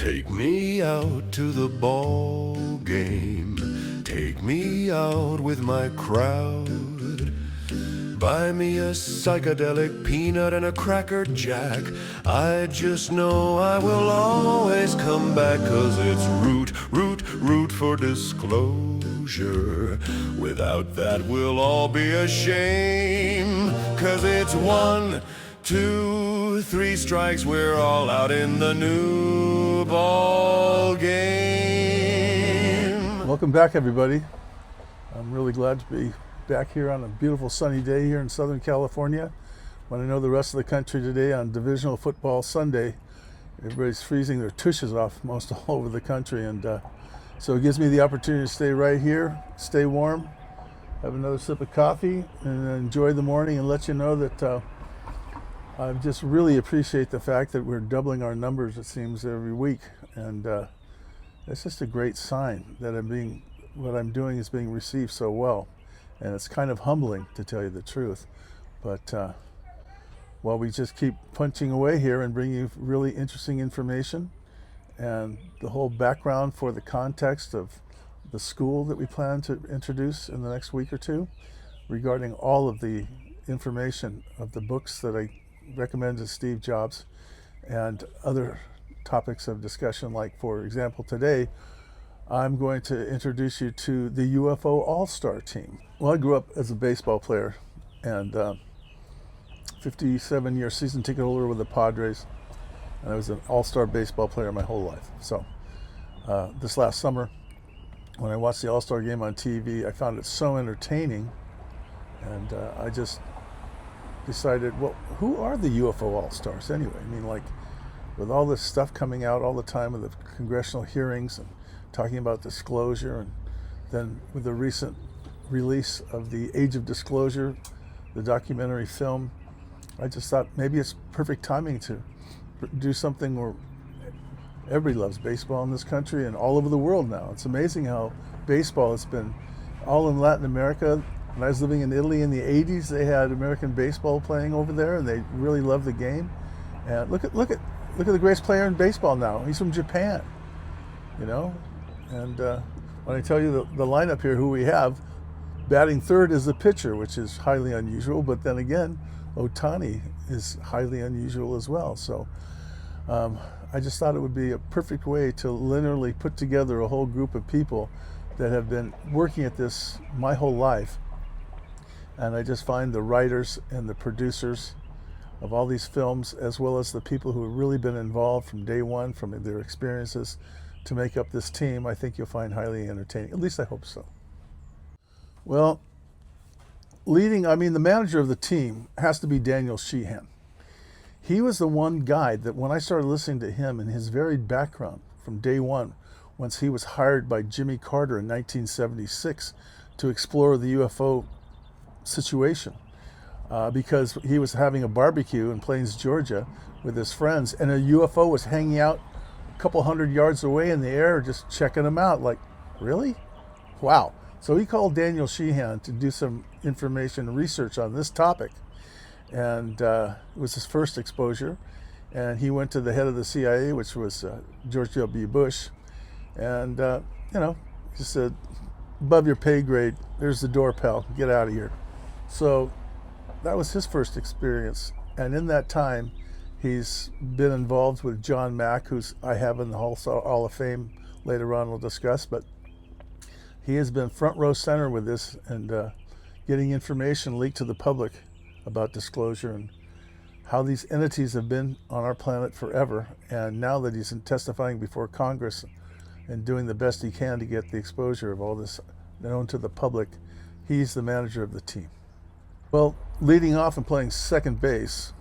Take me out to the ball game. Take me out with my crowd. Buy me a psychedelic peanut and a cracker jack. I just know I will always come back, 'cause it's root for disclosure. Without that we'll all be ashamed, 'cause it's 1, 2, 3 strikes, we're all out in the new ball game. Welcome back, everybody. I'm really glad to be back here on a beautiful sunny day here in Southern California. When I know the rest of the country today on Divisional Football Sunday, everybody's freezing their tushes off most all over the country, and so it gives me the opportunity to stay right here, stay warm, have another sip of coffee, and enjoy the morning, and let you know that I just really appreciate the fact that we're doubling our numbers, it seems, every week, and it's just a great sign that what I'm doing is being received so well. And it's kind of humbling, to tell you the truth. But while we just keep punching away here and bring you really interesting information and the whole background for the context of the school that we plan to introduce in the next week or two, regarding all of the information of the books that I recommend to Steve Jobs and other topics of discussion, like, for example, today, I'm going to introduce you to the UFO All-Star team. Well, I grew up as a baseball player and 57-year season ticket holder with the Padres, and I was an all-star baseball player my whole life. So this last summer, when I watched the All-Star game on TV, I found it so entertaining, and I just decided, well, who are the UFO All-Stars anyway? I mean, like, with all this stuff coming out all the time with the congressional hearings and talking about disclosure, and then with the recent release of the Age of Disclosure, the documentary film, I just thought maybe it's perfect timing to do something where everybody loves baseball in this country and all over the world now. It's amazing how baseball has been all in Latin America. When I was living in Italy in the 80s, they had American baseball playing over there, and they really loved the game. And look at the greatest player in baseball now. He's from Japan, you know. And when I tell you the lineup here, who we have, batting third is the pitcher, which is highly unusual. But then again, Ohtani is highly unusual as well. So I just thought it would be a perfect way to linearly put together a whole group of people that have been working at this my whole life. And I just find the writers and the producers of all these films, as well as the people who have really been involved from day one, from their experiences, to make up this team, I think you'll find highly entertaining. At least I hope so. Well, the manager of the team has to be Daniel Sheehan. He was the one guy that when I started listening to him and his varied background from day one, once he was hired by Jimmy Carter in 1976 to explore the UFO situation, because he was having a barbecue in Plains, Georgia with his friends, and a UFO was hanging out couple hundred yards away in the air, just checking them out. Like, really? Wow. So he called Daniel Sheehan to do some information research on this topic, and it was his first exposure. And he went to the head of the CIA, which was George W. Bush, and he said, above your pay grade, there's the door, pal, get out of here. So that was his first experience, and in that time he's been involved with John Mack, who's I have in the Hall of Fame later on we'll discuss, but he has been front row center with this and getting information leaked to the public about disclosure and how these entities have been on our planet forever. And now that he's testifying before Congress and doing the best he can to get the exposure of all this known to the public, he's the manager of the team. Well, leading off and playing second base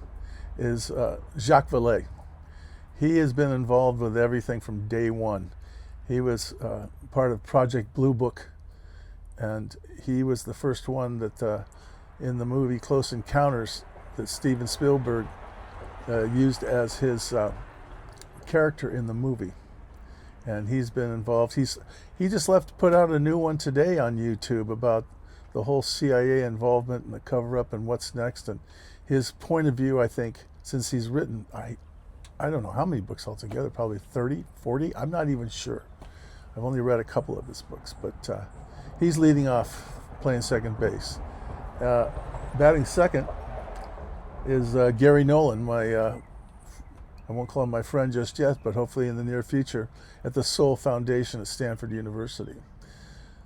is Jacques Vallée. He has been involved with everything from day one. He was part of Project Blue Book, and he was the first one that in the movie Close Encounters that Steven Spielberg used as his character in the movie. And he's been involved. He just put out a new one today on YouTube about the whole CIA involvement and the cover-up and what's next. And his point of view, I think, since he's written, I don't know how many books altogether, probably 30, 40. I'm not even sure. I've only read a couple of his books, but he's leading off, playing second base. Batting second is Gary Nolan, I won't call him my friend just yet, but hopefully in the near future, at the Soul Foundation at Stanford University.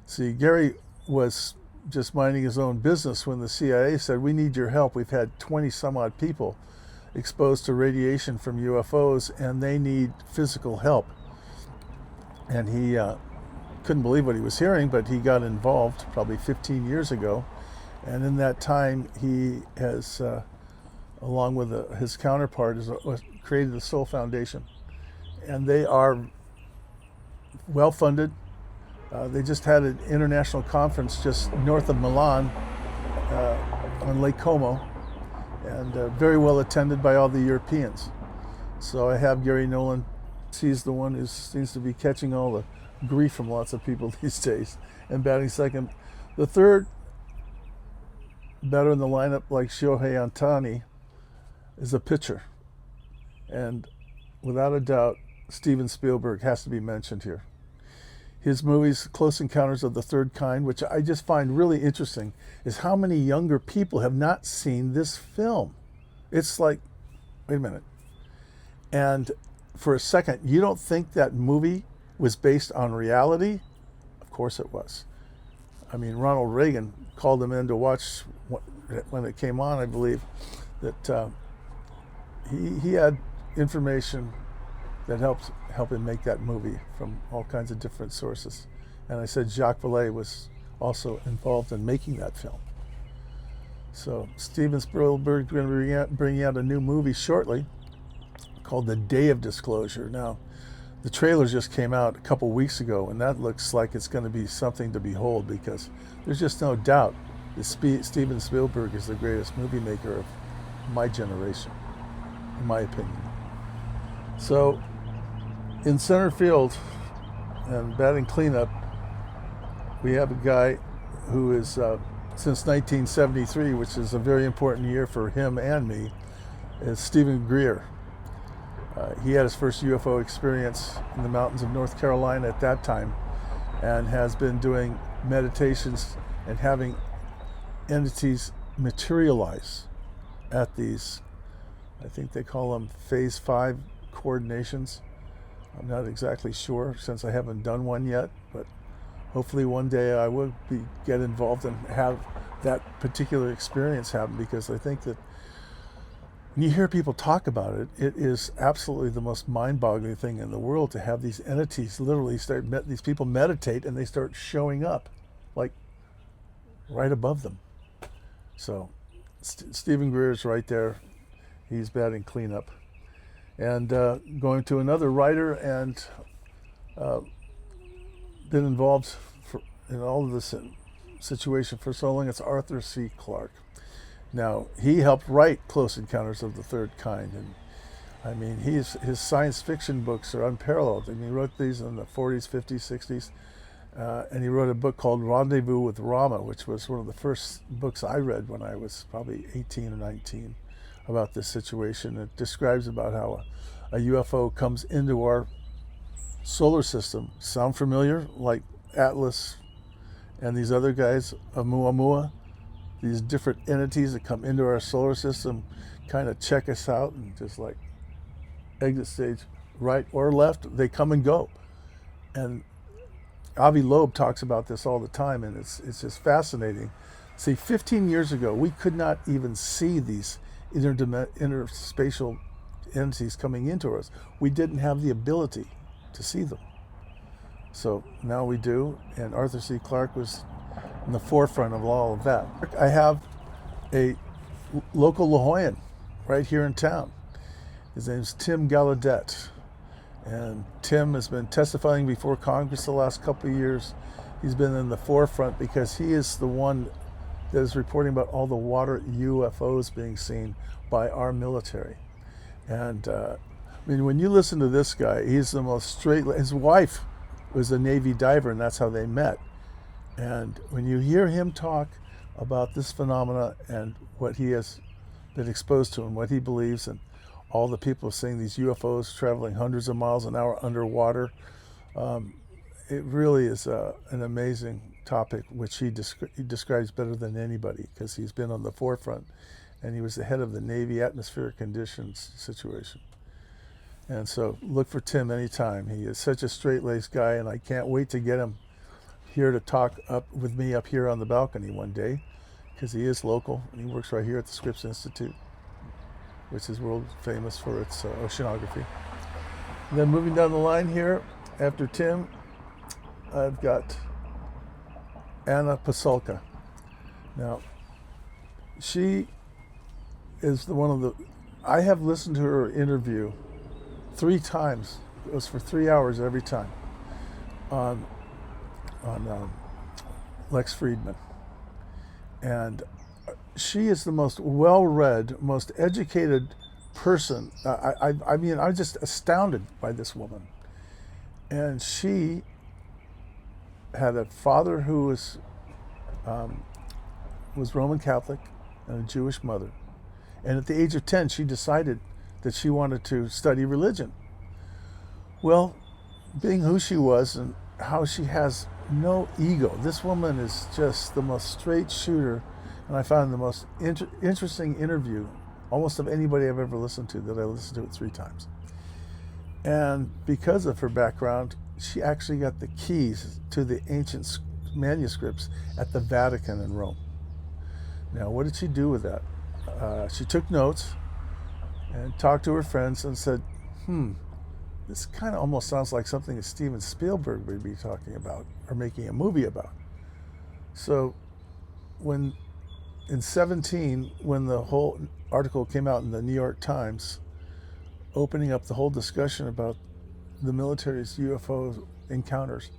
See, Gary was just minding his own business when the CIA said, we need your help. We've had 20 some odd people exposed to radiation from UFOs and they need physical help. And he couldn't believe what he was hearing, but he got involved probably 15 years ago. And in that time, he has, along with his counterpart, created the Soul Foundation. And they are well funded. They just had an international conference just north of Milan on Lake Como, and very well attended by all the Europeans. So I have Gary Nolan. He's the one who seems to be catching all the grief from lots of people these days and batting second. The third batter in the lineup, like Shohei Ohtani, is a pitcher. And without a doubt, Steven Spielberg has to be mentioned here. His movies, Close Encounters of the Third Kind, which I just find really interesting, is how many younger people have not seen this film. It's like, wait a minute. And for a second, you don't think that movie was based on reality? Of course it was. I mean, Ronald Reagan called him in to watch when it came on, I believe, that he had information that helped him make that movie from all kinds of different sources. And I said Jacques Vallée was also involved in making that film. So Steven Spielberg is going to be bringing out a new movie shortly called The Day of Disclosure. Now, the trailer just came out a couple weeks ago, and that looks like it's going to be something to behold, because there's just no doubt that Steven Spielberg is the greatest movie maker of my generation, in my opinion. So, in center field and batting cleanup, we have a guy who is, since 1973, which is a very important year for him and me, is Stephen Greer. He had his first UFO experience in the mountains of North Carolina at that time, and has been doing meditations and having entities materialize at these, I think they call them Phase 5 coordinations. I'm not exactly sure, since I haven't done one yet, but hopefully one day I will get involved and have that particular experience happen, because I think that when you hear people talk about it, it is absolutely the most mind-boggling thing in the world to have these entities literally these people meditate and they start showing up, like right above them. So Stephen Greer is right there. He's batting cleanup. And going to another writer and been involved in all of this situation for so long, it's Arthur C. Clarke. Now, he helped write Close Encounters of the Third Kind, and I mean, his science fiction books are unparalleled. I mean, he wrote these in the 40s, 50s, 60s, and he wrote a book called Rendezvous with Rama, which was one of the first books I read when I was probably 18 or 19 about this situation. It describes about how a UFO comes into our solar system. Sound familiar? Like Atlas and these other guys, Oumuamua, these different entities that come into our solar system, kind of check us out and just like exit stage right or left, they come and go. And Avi Loeb talks about this all the time, and it's just fascinating. See, 15 years ago, we could not even see these interspatial entities coming into us. We didn't have the ability to see them. So now we do, and Arthur C. Clarke was in the forefront of all of that. I have a local La Jolla right here in town. His name's Tim Gallaudet. And Tim has been testifying before Congress the last couple of years. He's been in the forefront because he is the one that is reporting about all the water UFOs being seen by our military. And I mean, when you listen to this guy, he's the most straight. His wife was a Navy diver, and that's how they met. And when you hear him talk about this phenomena and what he has been exposed to and what he believes and all the people seeing these UFOs traveling hundreds of miles an hour underwater. It really is an amazing topic, which he describes better than anybody, because he's been on the forefront, and he was the head of the Navy atmospheric conditions situation. And so look for Tim anytime. He is such a straight-laced guy, and I can't wait to get him here to talk up with me up here on the balcony one day, because he is local, and he works right here at the Scripps Institute, which is world famous for its oceanography. And then moving down the line here, after Tim, I've got Anna Pasulka. Now, she is I have listened to her interview 3 times. It was for 3 hours every time on Lex Friedman. And she is the most well-read, most educated person. I mean, I'm just astounded by this woman. And she had a father who was Roman Catholic and a Jewish mother. And at the age of 10, she decided that she wanted to study religion. Well, being who she was and how she has no ego, this woman is just the most straight shooter. And I found the most interesting interview almost of anybody I've ever listened to, that I listened to it 3 times. And because of her background, she actually got the keys to the ancient manuscripts at the Vatican in Rome. Now, what did she do with that? She took notes and talked to her friends and said, this kind of almost sounds like something that Steven Spielberg would be talking about or making a movie about. So in 2017, when the whole article came out in the New York Times, opening up the whole discussion about the military's UFO encounters,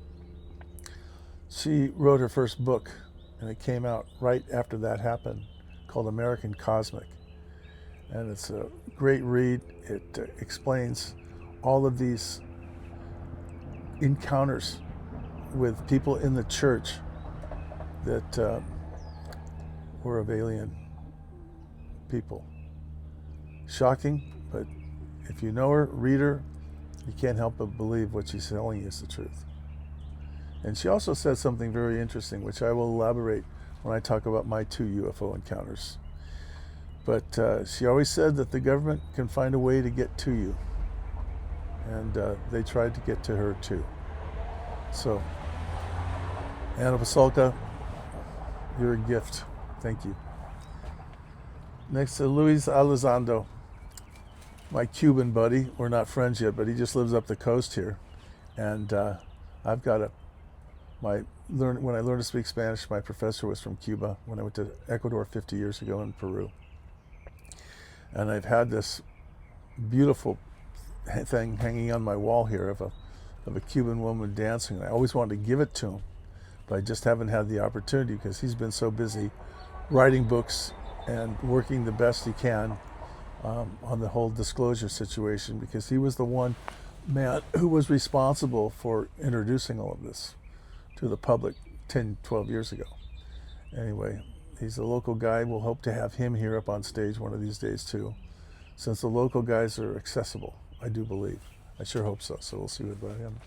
she wrote her first book, and it came out right after that happened, called American Cosmic. And it's a great read. It explains all of these encounters with people in the church that were of alien people. Shocking, but if you know her, read her, you can't help but believe what she's telling you is the truth. And she also said something very interesting, which I will elaborate when I talk about my 2 UFO encounters. But she always said that the government can find a way to get to you. And they tried to get to her too. So, Anna Pasulka, you're a gift. Thank you. Next to Luis Elizondo, my Cuban buddy. We're not friends yet, but he just lives up the coast here. And I've got when I learned to speak Spanish, my professor was from Cuba when I went to Ecuador 50 years ago, in Peru. And I've had this beautiful thing hanging on my wall here of a Cuban woman dancing. I always wanted to give it to him, but I just haven't had the opportunity because he's been so busy writing books and working the best he can on the whole disclosure situation, because he was the one man who was responsible for introducing all of this to the public 10, 12 years ago. Anyway, he's a local guy. We'll hope to have him here up on stage one of these days too, since the local guys are accessible, I do believe. I sure hope so, so we'll see about him.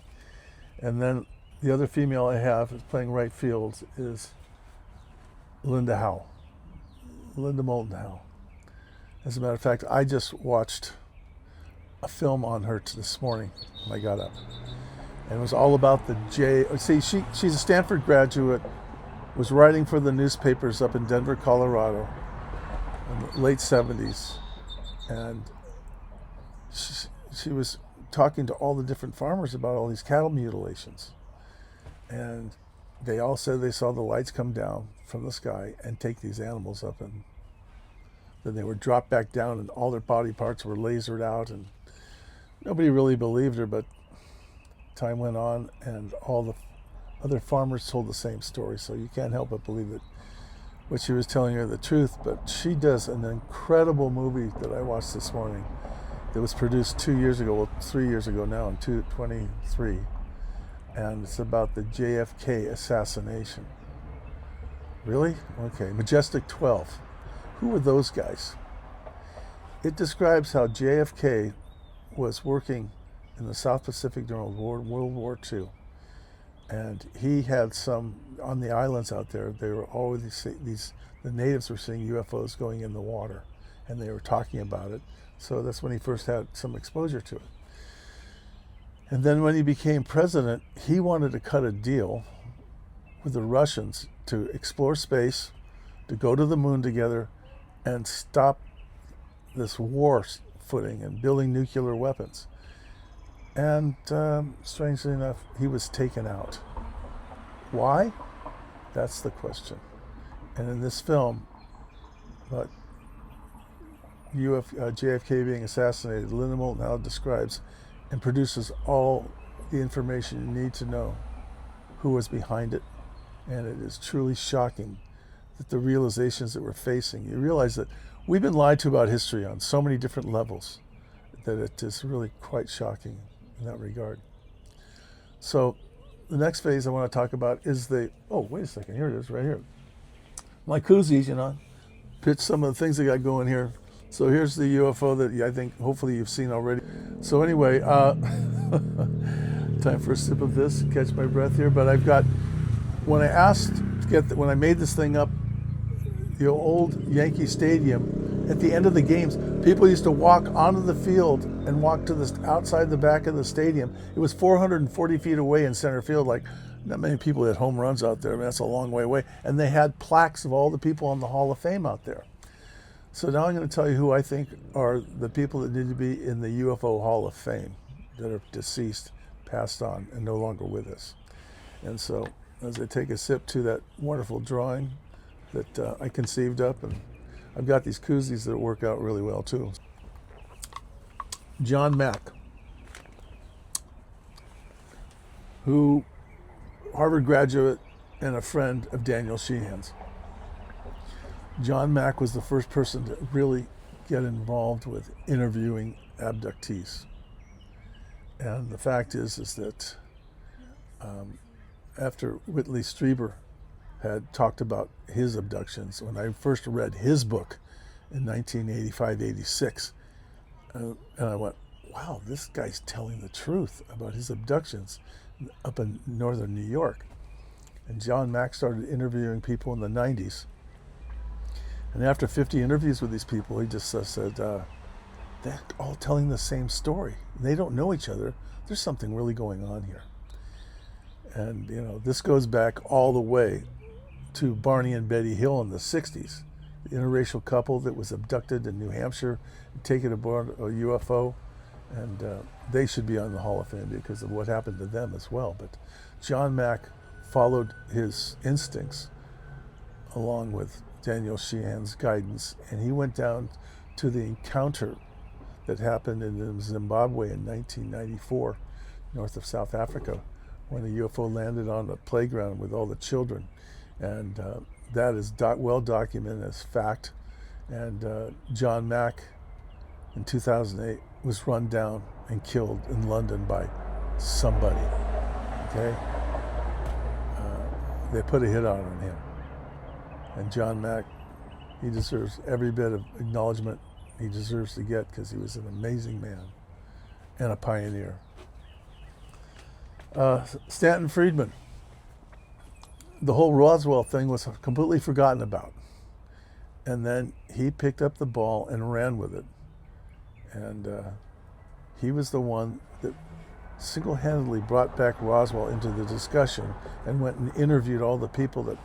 And then the other female I have is playing right field is Linda Howe. Linda Moulton Howe. As a matter of fact, I just watched a film on her this morning when I got up. And it was all about she's a Stanford graduate, was writing for the newspapers up in Denver, Colorado in the late 70s. And she was talking to all the different farmers about all these cattle mutilations. And they all said they saw the lights come down from the sky and take these animals up, and then they were dropped back down and all their body parts were lasered out, and nobody really believed her. But time went on and all the other farmers told the same story, so you can't help but believe that what she was telling her the truth. But she does an incredible movie that I watched this morning that was produced 2 years ago, well, 3 years ago now, in 2023, and it's about the JFK assassination. Really? Okay, Majestic 12. Who were those guys? It describes how JFK was working in the South Pacific during World War II. And he had some, on the islands out there, they were always, the natives were seeing UFOs going in the water, and they were talking about it. So that's when he first had some exposure to it. And then when he became president, he wanted to cut a deal with the Russians to explore space, to go to the moon together, and stop this war footing and building nuclear weapons. And strangely enough, he was taken out. Why? That's the question. And in this film, about JFK being assassinated, Linda Moulton Howe describes and produces all the information you need to know who was behind it. And it is truly shocking that the realizations that we're facing, you realize that we've been lied to about history on so many different levels that it is really quite shocking in that regard. So the next phase I want to talk about is oh, wait a second, here it is, right here. My koozies, pitch some of the things I got going here. So here's the UFO that I think hopefully you've seen already. So anyway, time for a sip of this, catch my breath here. But I've got, when I made this thing up, the old Yankee Stadium, at the end of the games, people used to walk onto the field and walk to outside the back of the stadium. It was 440 feet away in center field. Like, not many people had home runs out there. I mean, that's a long way away. And they had plaques of all the people on the Hall of Fame out there. So now I'm going to tell you who I think are the people that need to be in the UFO Hall of Fame that are deceased, passed on, and no longer with us. And so as I take a sip to that wonderful drawing that I conceived up, and I've got these koozies that work out really well too. John Mack, who Harvard graduate and a friend of Daniel Sheehan's. John Mack was the first person to really get involved with interviewing abductees. And the fact is that after Whitley Strieber had talked about his abductions, when I first read his book in 1985-86, and I went, wow, this guy's telling the truth about his abductions up in northern New York. And John Mack started interviewing people in the 90s. And after 50 interviews with these people, he just said, they're all telling the same story. They don't know each other. There's something really going on here. And, this goes back all the way to Barney and Betty Hill in the 60s. The interracial couple that was abducted in New Hampshire, taken aboard a UFO. And they should be on the Hall of Fame because of what happened to them as well. But John Mack followed his instincts along with Daniel Sheehan's guidance, and he went down to the encounter that happened in Zimbabwe in 1994, north of South Africa, when a UFO landed on a playground with all the children. And that is well documented as fact. And John Mack in 2008 was run down and killed in London by somebody, okay? They put a hit out on him. And John Mack, he deserves every bit of acknowledgement he deserves to get because he was an amazing man and a pioneer. Stanton Friedman. The whole Roswell thing was completely forgotten about. And then he picked up the ball and ran with it. And he was the one that single-handedly brought back Roswell into the discussion and went and interviewed all the people that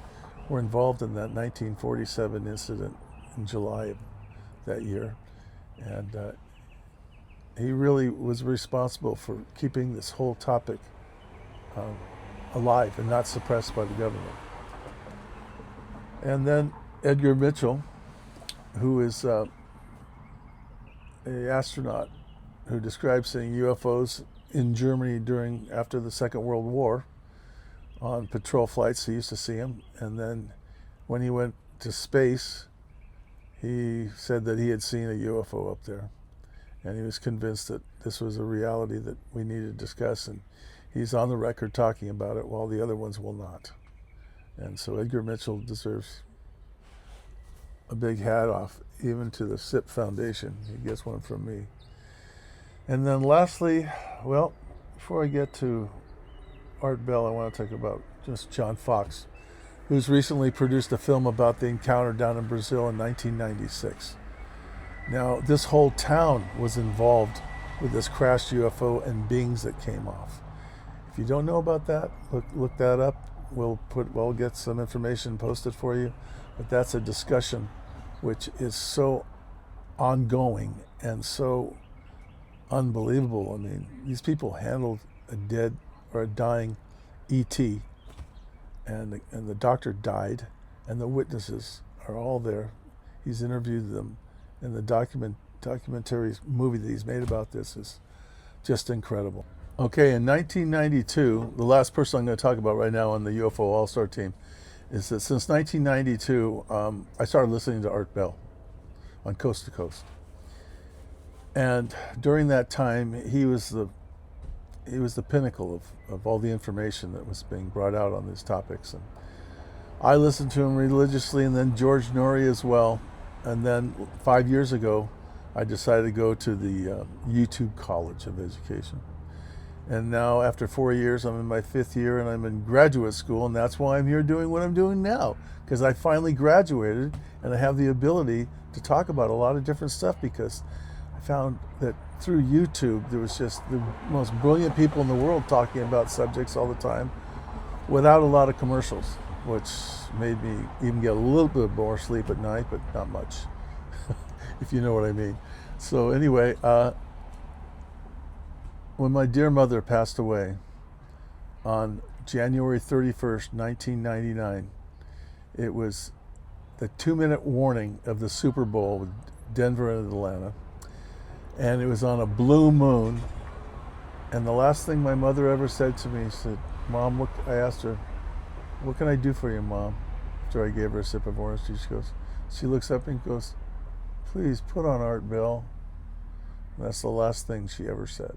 were involved in that 1947 incident in July of that year. And he really was responsible for keeping this whole topic alive and not suppressed by the government. And then Edgar Mitchell, who is an astronaut who described seeing UFOs in Germany after the Second World War. On patrol flights, he used to see them. And then when he went to space, he said that he had seen a UFO up there. And he was convinced that this was a reality that we needed to discuss. And he's on the record talking about it, while the other ones will not. And so Edgar Mitchell deserves a big hat off, even to the SIP Foundation. He gets one from me. And then lastly, well, before I get to Art Bell, I want to talk about just John Fox, who's recently produced a film about the encounter down in Brazil in 1996. Now, this whole town was involved with this crashed UFO and beings that came off. If you don't know about that, look that up. We'll get some information posted for you. But that's a discussion which is so ongoing and so unbelievable. I mean, these people handled a dead or a dying ET, and the doctor died, and the witnesses are all there. He's interviewed them, and the documentary movie that he's made about this is just incredible. Okay, in 1992, the last person I'm going to talk about right now on the UFO All-Star team is that since 1992, I started listening to Art Bell on Coast to Coast. And during that time, he was the pinnacle of all the information that was being brought out on these topics. And I listened to him religiously, and then George Norrie as well. And then 5 years ago, I decided to go to the YouTube College of Education. And now, after 4 years, I'm in my 5th year, and I'm in graduate school, and that's why I'm here doing what I'm doing now, because I finally graduated, and I have the ability to talk about a lot of different stuff, because I found that through YouTube, there was just the most brilliant people in the world talking about subjects all the time without a lot of commercials, which made me even get a little bit more sleep at night, but not much, if you know what I mean. So anyway, when my dear mother passed away on January 31st, 1999, it was the 2-minute warning of the Super Bowl with Denver and Atlanta. And it was on a blue moon. And the last thing my mother ever said to me, she said, "Mom," I asked her, "What can I do for you, Mom?" After I gave her a sip of orange juice, she looks up and goes, "Please put on Art Bell." And that's the last thing she ever said.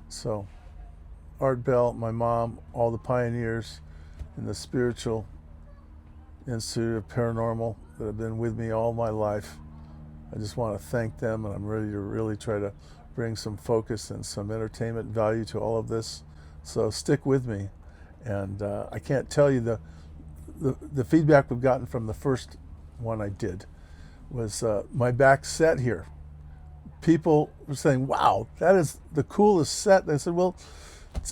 So, Art Bell, my mom, all the pioneers in the Spiritual Institute of Paranormal that have been with me all my life, I just want to thank them, and I'm ready to really try to bring some focus and some entertainment value to all of this. So stick with me. And I can't tell you the feedback we've gotten from the first one I did was my back set here. People were saying, "Wow, that is the coolest set." And I said, well,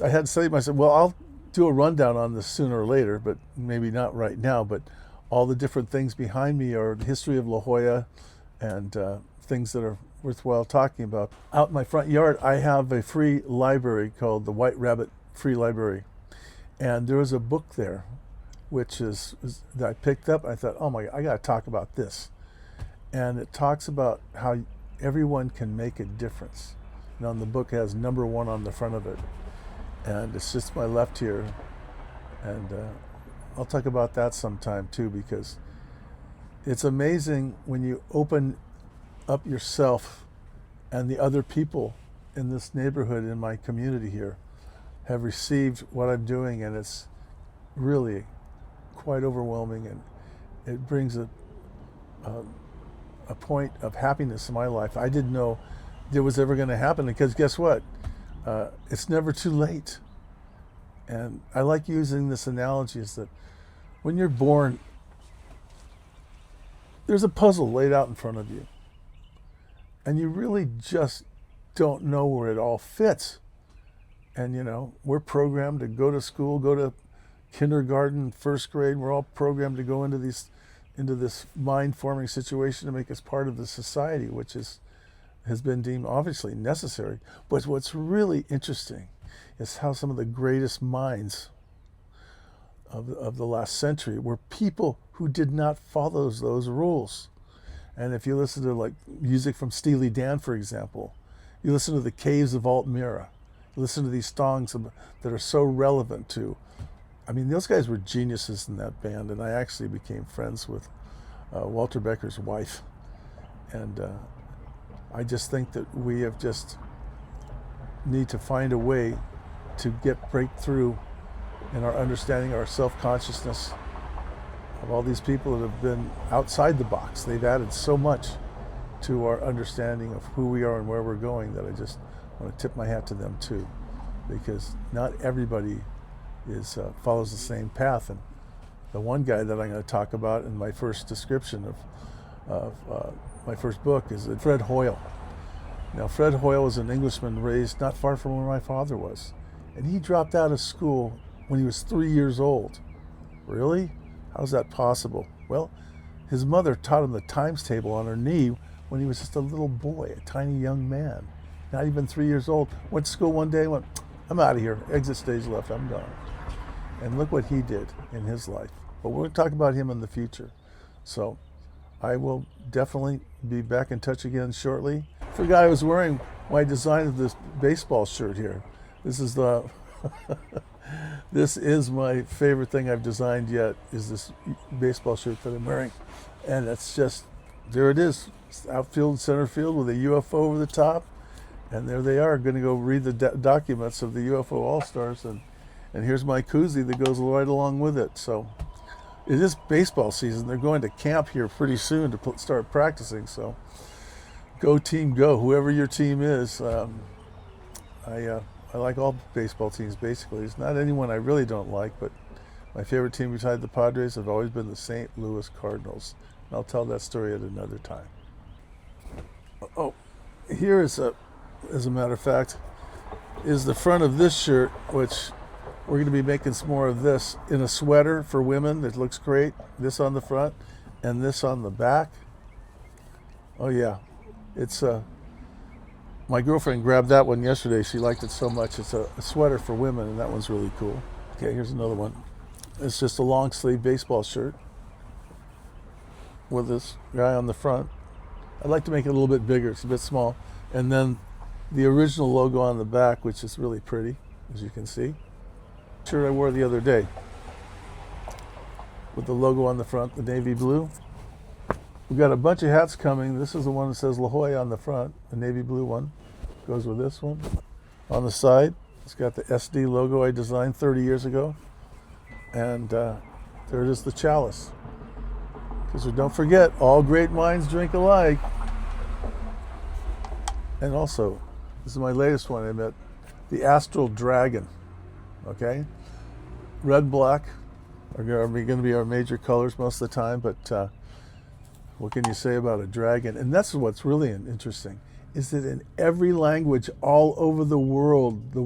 I had to say to myself, well, I'll do a rundown on this sooner or later, but maybe not right now. But all the different things behind me are the history of La Jolla and things that are worthwhile talking about. Out in my front yard, I have a free library called the White Rabbit Free Library. And there was a book there, which is that I picked up. I thought, oh my, I got to talk about this. And it talks about how everyone can make a difference. Now, the book has number 1 on the front of it. And it's just my left here. And I'll talk about that sometime too, because it's amazing when you open up yourself, and the other people in this neighborhood, in my community here, have received what I'm doing, and it's really quite overwhelming, and it brings a point of happiness in my life I didn't know it was ever going to happen, because guess what? It's never too late. And I like using this analogy, is that when you're born, there's a puzzle laid out in front of you, and you really just don't know where it all fits. And we're programmed to go to school, go to kindergarten, first grade. We're all programmed to go into this mind-forming situation to make us part of the society, which has been deemed obviously necessary. But what's really interesting is how some of the greatest minds of the last century were people who did not follow those rules. And if you listen to like music from Steely Dan, for example, you listen to the Caves of Altmira, you listen to these songs that are so relevant to, I mean, those guys were geniuses in that band, and I actually became friends with Walter Becker's wife. And I just think that we have just need to find a way to break through in our understanding, our self-consciousness, of all these people that have been outside the box. They've added so much to our understanding of who we are and where we're going that I just want to tip my hat to them too, because not everybody follows the same path. And the one guy that I'm going to talk about in my first description of my first book is Fred Hoyle. Now, Fred Hoyle was an Englishman raised not far from where my father was, and he dropped out of school when he was 3 years old. Really? How's that possible? Well, his mother taught him the times table on her knee when he was just a little boy, a tiny young man, not even 3 years old. Went to school one day and went, I'm out of here, exit stage left, I'm done. And look what he did in his life. But we're going to talk about him in the future. So I will definitely be back in touch again shortly. I forgot I was wearing my design of this baseball shirt here. This is this is my favorite thing I've designed yet, is this baseball shirt that I'm wearing. And it's just, there it is, outfield, center field with a UFO over the top. And there they are, going to go read the documents of the UFO All-Stars. And here's my koozie that goes right along with it. So it is baseball season. They're going to camp here pretty soon to start practicing. So go team, go. Whoever your team is. I like all baseball teams, basically. There's not anyone I really don't like, but my favorite team besides the Padres have always been the St. Louis Cardinals. And I'll tell that story at another time. Oh, here is as a matter of fact, is the front of this shirt, which we're going to be making some more of this in a sweater for women that looks great. This on the front and this on the back. Oh yeah, it's my girlfriend grabbed that one yesterday. She liked it so much. It's a sweater for women, and that one's really cool. Okay, here's another one. It's just a long sleeve baseball shirt with this guy on the front. I'd like to make it a little bit bigger. It's a bit small. And then the original logo on the back, which is really pretty, as you can see. Shirt I wore the other day with the logo on the front, the navy blue. We've got a bunch of hats coming. This is the one that says La Jolla on the front, the navy blue one. Goes with this one. On the side, it's got the SD logo I designed 30 years ago. And there it is, the chalice. Because don't forget, all great minds drink alike. And also, this is my latest one I met, the Astral Dragon. Okay? Red, black are going to be our major colors most of the time, but what can you say about a dragon? And that's what's really interesting, is that in every language all over the world, the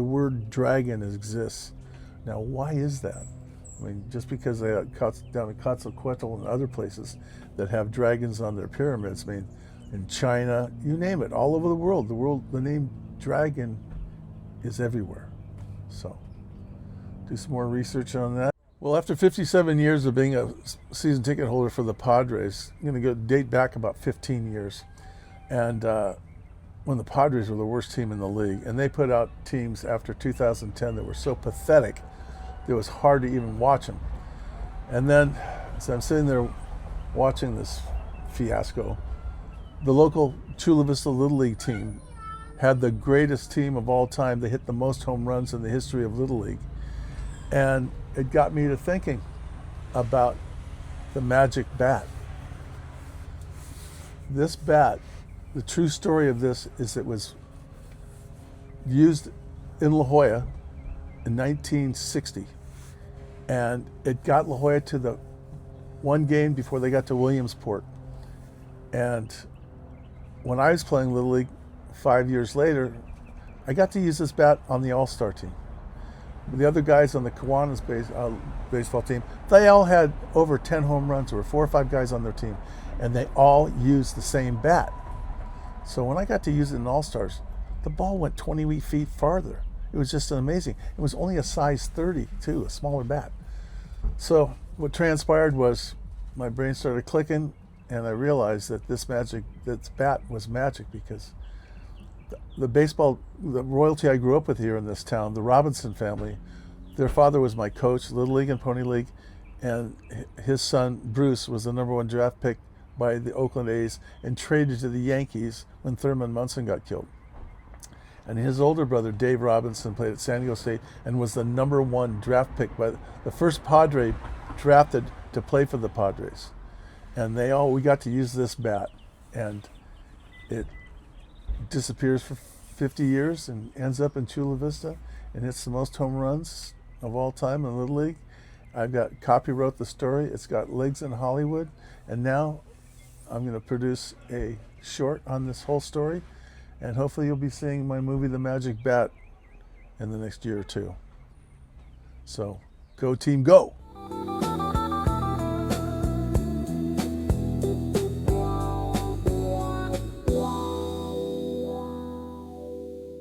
word dragon exists. Now, why is that? I mean, just because they down in Quetzalcoatl and other places that have dragons on their pyramids, I mean, in China, you name it, all over the world, the name dragon is everywhere. So, do some more research on that. Well, after 57 years of being a season ticket holder for the Padres, I'm going to date back about 15 years. And when the Padres were the worst team in the league, and they put out teams after 2010 that were so pathetic, it was hard to even watch them. And then, as I'm sitting there watching this fiasco, the local Chula Vista Little League team had the greatest team of all time. They hit the most home runs in the history of Little League. And it got me to thinking about the magic bat. This bat, the true story of this is it was used in La Jolla in 1960. And it got La Jolla to the one game before they got to Williamsport. And when I was playing Little League 5 years later, I got to use this bat on the All-Star team. The other guys on the Kiwanis baseball team, they all had over 10 home runs. There were 4 or 5 guys on their team, and they all used the same bat. So when I got to use it in All-Stars, the ball went 20 feet farther. It was just amazing. It was only a size 30, too, a smaller bat. So what transpired was my brain started clicking, and I realized that this bat was magic, because the royalty I grew up with here in this town, the Robinson family, their father was my coach, Little League and Pony League, and his son, Bruce, was the #1 draft pick by the Oakland A's and traded to the Yankees when Thurman Munson got killed. And his older brother, Dave Robinson, played at San Diego State and was the #1 draft pick by the first Padre drafted to play for the Padres. And we got to use this bat, and it disappears for 50 years and ends up in Chula Vista and hits the most home runs of all time in Little League. I've got copywrote the story. It's got legs in Hollywood, and now I'm going to produce a short on this whole story, and hopefully you'll be seeing my movie The Magic Bat in the next year or two. So go team, go!